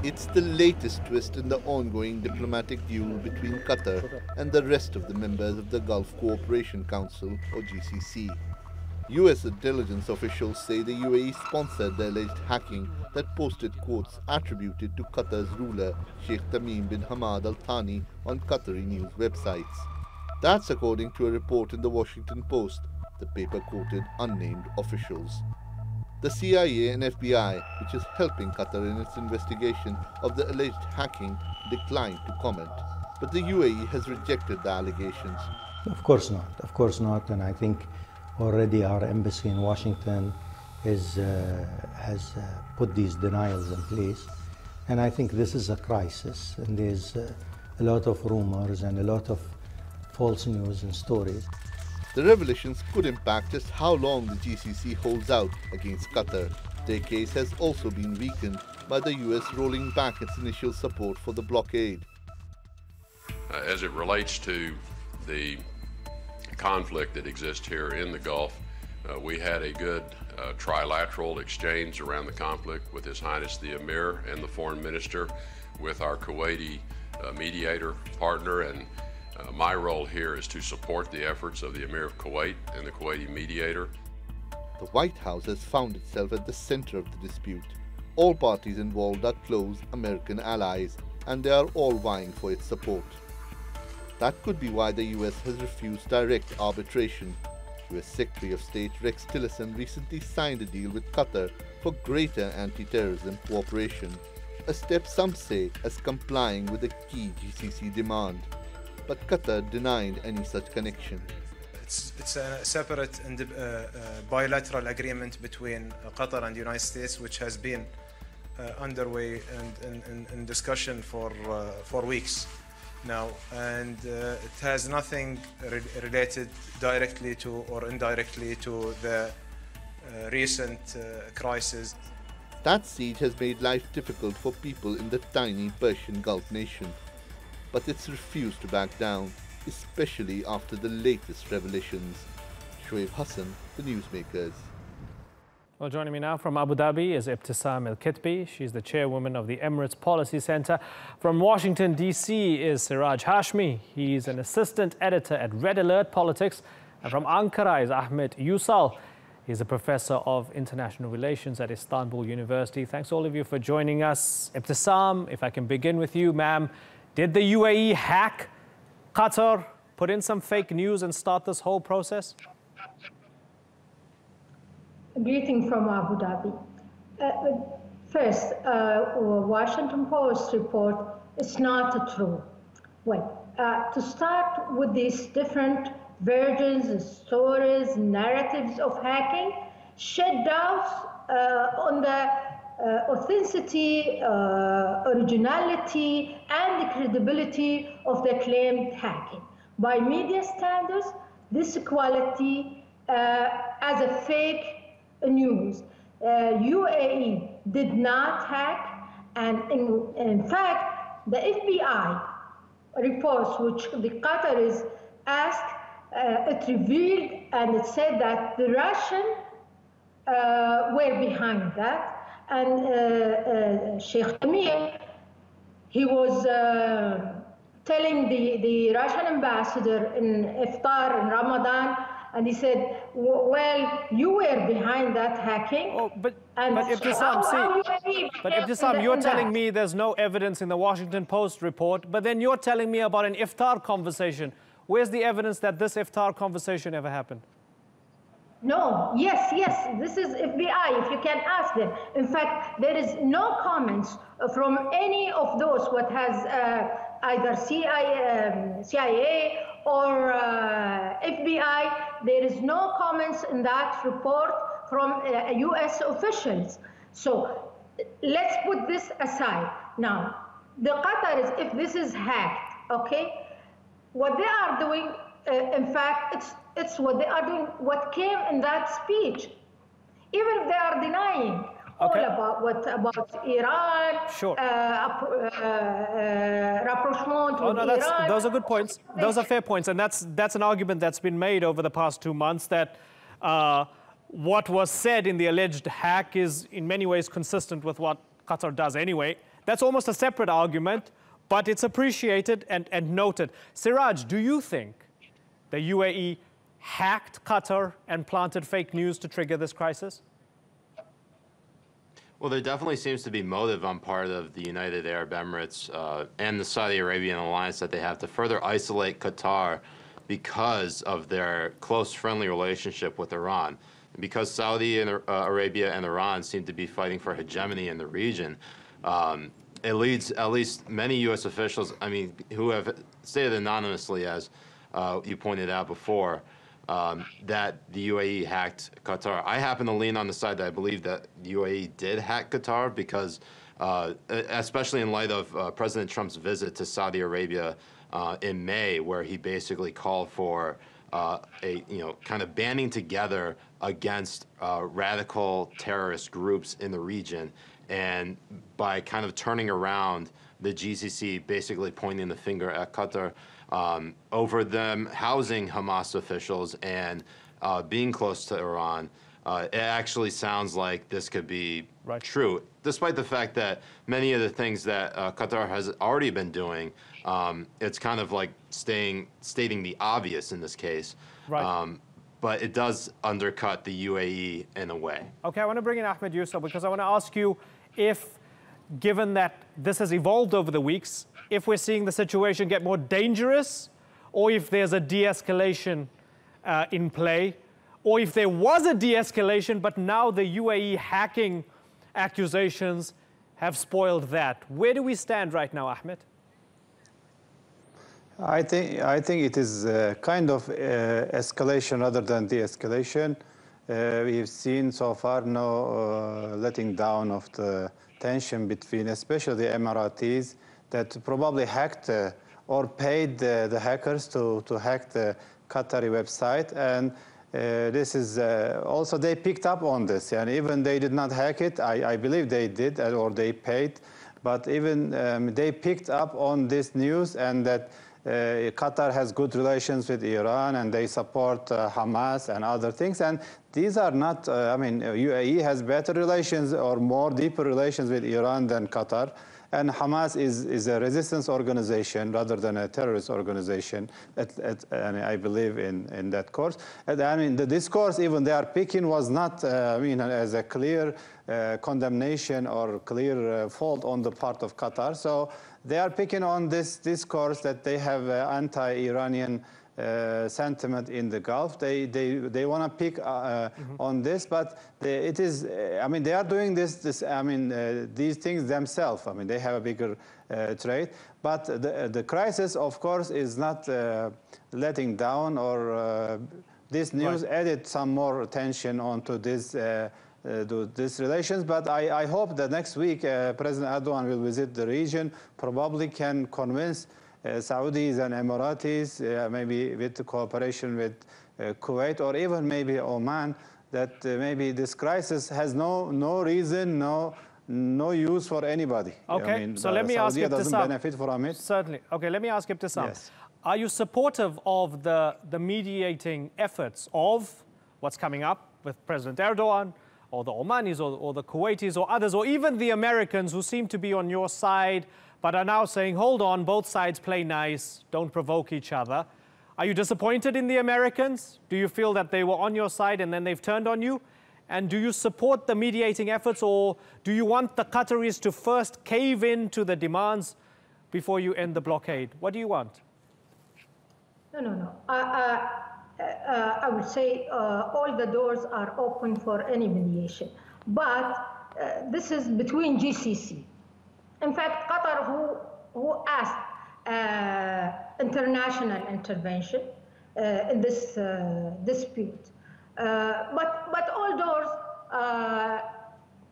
It's the latest twist in the ongoing diplomatic duel between Qatar and the rest of the members of the Gulf Cooperation Council, or GCC. US intelligence officials say the UAE sponsored the alleged hacking that posted quotes attributed to Qatar's ruler, Sheikh Tamim bin Hamad Al Thani, on Qatari news websites. That's according to a report in the Washington Post. The paper quoted unnamed officials. The CIA and FBI, which is helping Qatar in its investigation of the alleged hacking, declined to comment. But the UAE has rejected the allegations. Of course not. And I think already our embassy in Washington has put these denials in place. And I think this is a crisis, and there's a lot of rumors and a lot of false news and stories. The revelations could impact just how long the GCC holds out against Qatar. Their case has also been weakened by the US rolling back its initial support for the blockade. As it relates to the conflict that exists here in the Gulf, we had a good trilateral exchange around the conflict with His Highness the Emir and the Foreign Minister, with our Kuwaiti mediator partner, and my role here is to support the efforts of the Emir of Kuwait and the Kuwaiti mediator. The White House has found itself at the center of the dispute. All parties involved are close American allies, and they are all vying for its support. That could be why the US has refused direct arbitration. US Secretary of State Rex Tillerson recently signed a deal with Qatar for greater anti-terrorism cooperation, a step some say as complying with a key GCC demand. But Qatar denied any such connection. It's a separate and bilateral agreement between Qatar and the United States, which has been underway and in discussion for weeks now, and it has nothing related directly to or indirectly to the recent crisis. That siege has made life difficult for people in the tiny Persian Gulf nation. But it's refused to back down, especially after the latest revelations. Suraj Hashmi, the Newsmakers. Well, joining me now from Abu Dhabi is Ibtisam Al-Kitbi. She's the chairwoman of the Emirates Policy Center. From Washington, D.C. is Suraj Hashmi. He's an assistant editor at Red Alert Politics. And from Ankara is Ahmed Yusal. He's a professor of international relations at Istanbul University. Thanks all of you for joining us. Ibtisam, if I can begin with you, ma'am. Did the UAE hack Qatar, put in some fake news and start this whole process? Greeting from Abu Dhabi. First, Washington Post report is not true. Well, to start with these different versions, stories, narratives of hacking, shed doubts on the authenticity, originality, and the credibility of the claimed hacking. By media standards, this quality as a fake news. UAE did not hack, and in fact, the FBI reports which the Qataris asked, it revealed and it said that the Russians were behind that. And Sheikh Tamim, he was telling the Russian ambassador in Iftar in Ramadan, and he said, well, you were behind that hacking. Oh, but Ibtisam, you're telling me there's no evidence in the Washington Post report, but then you're telling me about an Iftar conversation. Where's the evidence that this Iftar conversation ever happened? No, yes, this is FBI, if you can ask them. In fact, there is no comments from any of those what has either CIA or FBI. There is no comments in that report from US officials. So let's put this aside. Now, the Qataris, if this is hacked, okay, what they are doing, in fact, it's what they are doing, what came in that speech. Even if they are denying all about Iran, sure. Rapprochement with Iran. Those are good points. Those are fair points. And that's an argument that's been made over the past 2 months, that what was said in the alleged hack is in many ways consistent with what Qatar does anyway. That's almost a separate argument, but it's appreciated and noted. Siraj, do you think the UAE hacked Qatar and planted fake news to trigger this crisis? Well, there definitely seems to be motive on part of the United Arab Emirates and the Saudi Arabian alliance that they have to further isolate Qatar because of their close friendly relationship with Iran. And because Saudi and Arabia and Iran seem to be fighting for hegemony in the region, it leads at least many U.S. officials, I mean, who have stated anonymously, as you pointed out before, that the UAE hacked Qatar. I happen to lean on the side that I believe that the UAE did hack Qatar because, especially in light of President Trump's visit to Saudi Arabia in May, where he basically called for kind of banding together against radical terrorist groups in the region, and by kind of turning around the GCC, basically pointing the finger at Qatar over them housing Hamas officials and being close to Iran. It actually sounds like this could be true, despite the fact that many of the things that Qatar has already been doing, it's kind of like stating the obvious in this case. Right. But it does undercut the UAE in a way. Okay, I want to bring in Ahmed Yusuf because I want to ask you if, given that this has evolved over the weeks, if we're seeing the situation get more dangerous, or if there's a de-escalation in play, or if there was a de-escalation, but now the UAE hacking accusations have spoiled that. Where do we stand right now, Ahmed? I think it is kind of escalation rather than de-escalation. We've seen so far no letting down of the tension between, especially the Emiratis, that probably hacked or paid the hackers to hack the Qatari website. And this is also, they picked up on this. And even they did not hack it. I believe they did, or they paid. But even they picked up on this news, and that Qatar has good relations with Iran, and they support Hamas and other things. And these are not, UAE has better relations or more deeper relations with Iran than Qatar. And Hamas is a resistance organization rather than a terrorist organization. I believe in that course. And I mean, the discourse even they are picking was not, as a clear condemnation or clear fault on the part of Qatar. So they are picking on this discourse that they have anti-Iranian sentiment in the Gulf. They want to pick on this, but it is. They are doing these things themselves. They have a bigger trade, but the crisis, of course, is not letting down. Or this news added some more tension onto this. These relations, but I hope that next week President Erdogan will visit the region, probably can convince Saudis and Emiratis, maybe with the cooperation with Kuwait or even maybe Oman, that maybe this crisis has no reason, no use for anybody. Okay, so let me ask Ibtisam. Doesn't benefit from it. Certainly. Okay, let me ask Ibtisam. Yes. Are you supportive of the mediating efforts of what's coming up with President Erdogan, or the Omanis, or the Kuwaitis, or others, or even the Americans who seem to be on your side, but are now saying, hold on, both sides play nice, don't provoke each other. Are you disappointed in the Americans? Do you feel that they were on your side and then they've turned on you? And do you support the mediating efforts, or do you want the Qataris to first cave in to the demands before you end the blockade? What do you want? No. I would say all the doors are open for any mediation. But this is between GCC. In fact, Qatar, who asked international intervention in this dispute. But all doors,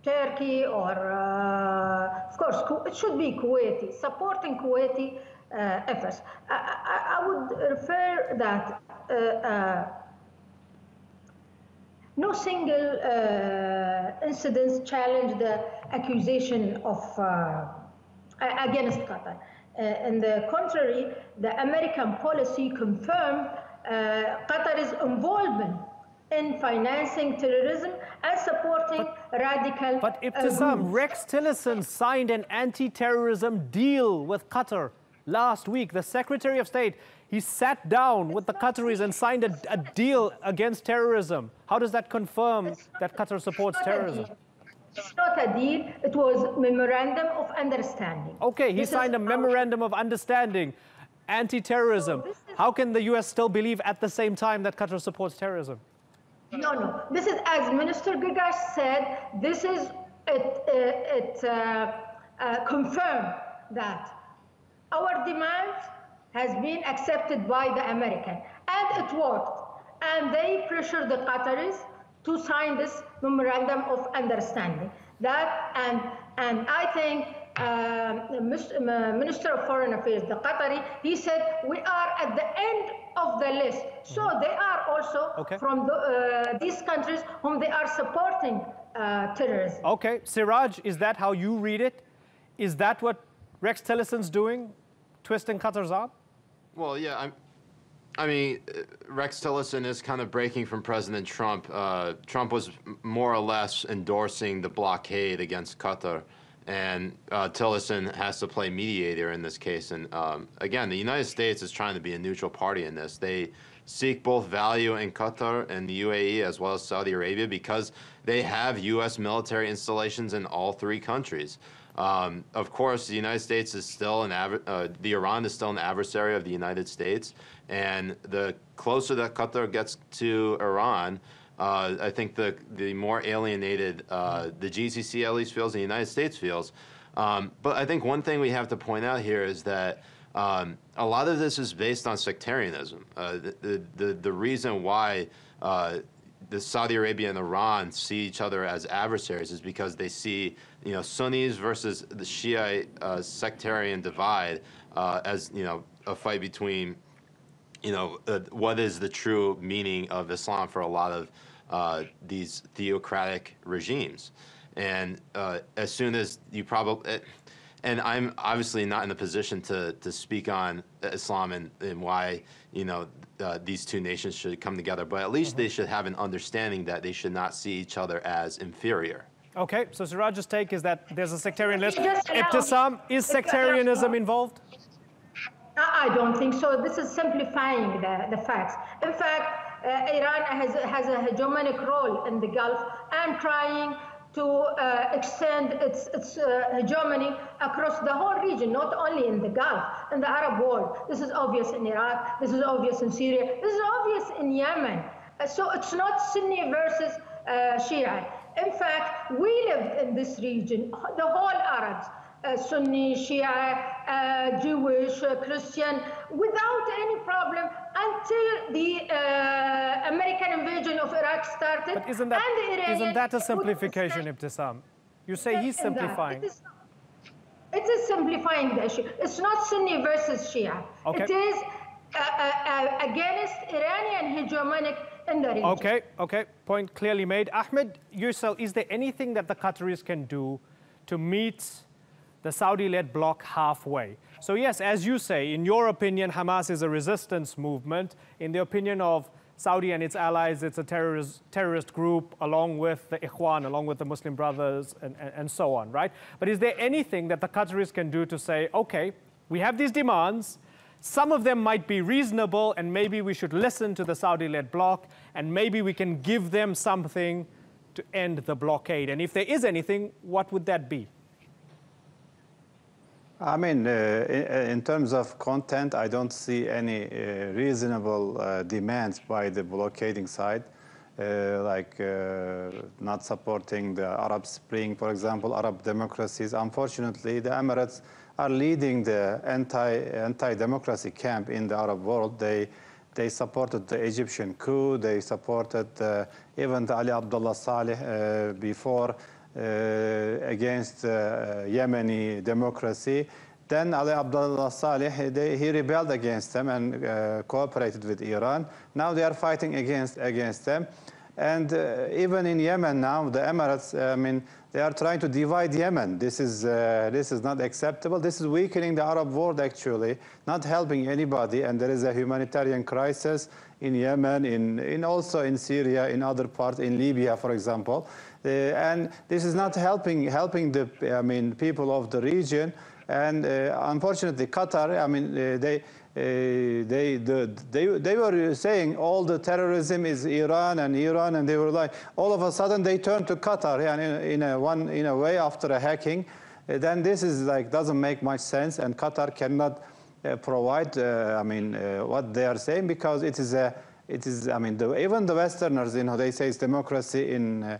Turkey or, of course, it should be Kuwaiti, supporting Kuwaiti efforts. I would refer that no single incident challenged the accusation of against Qatar. On the contrary, the American policy confirmed Qatar's involvement in financing terrorism and supporting radical But Ibtisam, groups. Rex Tillerson signed an anti-terrorism deal with Qatar last week. The Secretary of State, he sat down with the Qataris and signed a deal against terrorism. How does that confirm that Qatar supports terrorism? It's not a deal, it was memorandum of understanding. Okay, he signed a memorandum of understanding, anti-terrorism. How can the US still believe at the same time that Qatar supports terrorism? No. This is, as Minister Gigash said, this is, confirmed that our demand has been accepted by the American, and it worked. And they pressured the Qataris to sign this memorandum of understanding. And I think Minister of Foreign Affairs, the Qatari, he said we are at the end of the list. So they are also from these countries whom they are supporting terrorism. Okay, Siraj, is that how you read it? Is that what Rex Tillerson's doing, twisting Qatar's arm? Well, yeah, I mean, Rex Tillerson is kind of breaking from President Trump. Trump was more or less endorsing the blockade against Qatar, and Tillerson has to play mediator in this case. And again, the United States is trying to be a neutral party in this. They seek both value in Qatar and the UAE as well as Saudi Arabia because they have U.S. military installations in all three countries. Of course, the United States is still the Iran is still an adversary of the United States, and the closer that Qatar gets to Iran, I think the more alienated the GCC at least feels, and the United States feels. But I think one thing we have to point out here is that a lot of this is based on sectarianism. The reason why the Saudi Arabia and Iran see each other as adversaries is because they see, Sunnis versus the Shiite sectarian divide as, a fight between, what is the true meaning of Islam for a lot of these theocratic regimes. And as soon as you probably, and I'm obviously not in a position to speak on Islam and why, these two nations should come together, but at least they should have an understanding that they should not see each other as inferior. Okay, so Siraj's take is that there's a sectarian list. Ibtisam, is sectarianism involved? I don't think so. This is simplifying the facts. In fact, Iran has a hegemonic role in the Gulf and trying to extend its hegemony across the whole region, not only in the Gulf, in the Arab world. This is obvious in Iraq, this is obvious in Syria, this is obvious in Yemen. So it's not Sunni versus Shia. In fact, we lived in this region, the whole Arabs, Sunni, Shia, Jewish, Christian, without any problem until the American invasion of Iraq started. But isn't that a simplification, Ibtisam? You say he's simplifying. It is simplifying the issue. It's not Sunni versus Shia. Okay. It is against Iranian hegemonic in the region. Okay. Point clearly made. Ahmed, yourself, is there anything that the Qataris can do to meet the Saudi-led bloc halfway? So yes, as you say, in your opinion, Hamas is a resistance movement. In the opinion of Saudi and its allies, it's a terrorist group along with the Ikhwan, along with the Muslim Brothers and so on, right? But is there anything that the Qataris can do to say, okay, we have these demands, some of them might be reasonable, and maybe we should listen to the Saudi-led bloc, and maybe we can give them something to end the blockade? And if there is anything, what would that be? I mean, in terms of content, I don't see any reasonable demands by the blockading side, like not supporting the Arab Spring, for example, Arab democracies. Unfortunately, the Emirates are leading the anti-democracy camp in the Arab world. They supported the Egyptian coup. They supported even the Ali Abdullah Saleh before, against Yemeni democracy. Then Ali Abdullah Saleh, he rebelled against them and cooperated with Iran. Now they are fighting against them. And even in Yemen now, the Emirates, I mean, they are trying to divide Yemen. This is not acceptable. This is weakening the Arab world, actually, not helping anybody. And there is a humanitarian crisis in Yemen, also in Syria, in other parts, in Libya, for example. And this is not helping the people of the region. And unfortunately, Qatar, I mean, they were saying all the terrorism is Iran, and they were like, all of a sudden they turned to Qatar, and in a way after a hacking. Then this is like doesn't make much sense, and Qatar cannot provide what they are saying, because it is even the Westerners, they say it's democracy in.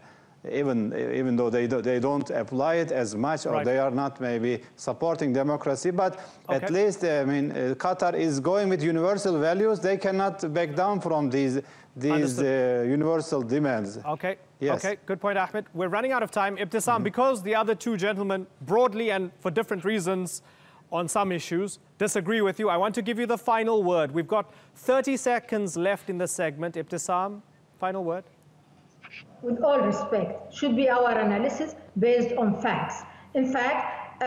Even though they don't apply it as much, or right. They are not maybe supporting democracy, but at least Qatar is going with universal values. They cannot back down from these universal demands. Okay. Yes. Okay. Good point, Ahmed. We're running out of time. Ibtisam, because the other two gentlemen, broadly and for different reasons, on some issues, disagree with you, I want to give you the final word. We've got 30 seconds left in the segment. Ibtisam, final word. With all respect, should be our analysis based on facts. In fact,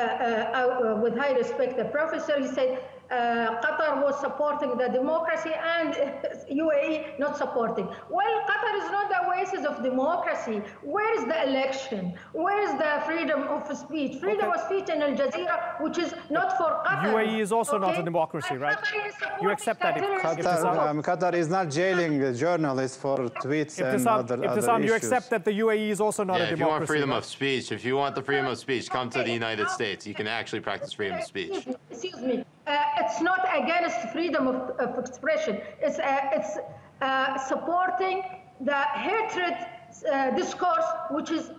with high respect, the professor, he said Qatar was supporting the democracy and UAE not supporting. Well, Qatar is not the oasis of democracy. Where is the election? Where is the freedom of speech? Freedom of speech in Al Jazeera, which is not for Qatar. UAE is also not a democracy, right? You accept that? Qatar is not jailing journalists for tweets and other issues. You accept that the UAE is also not a democracy? If you want freedom of speech, if you want the freedom of speech, come to the United States. You can actually practice freedom of speech. Excuse me. It's not against freedom of expression. It's supporting the hatred discourse, which is,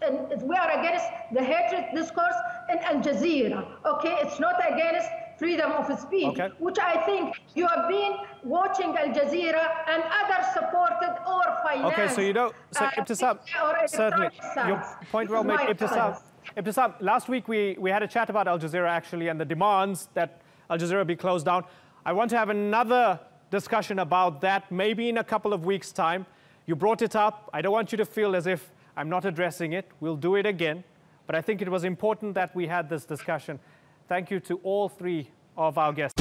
we are against the hatred discourse in Al Jazeera. Okay, it's not against freedom of speech, which I think you have been watching Al Jazeera and others supported or financed. Okay, so you know, so Ibtisam, certainly, your point well made, Ibtisam. Ibtisam, last week we had a chat about Al Jazeera actually, and the demands that Al Jazeera be closed down. I want to have another discussion about that, maybe in a couple of weeks' time. You brought it up. I don't want you to feel as if I'm not addressing it. We'll do it again. But I think it was important that we had this discussion. Thank you to all three of our guests.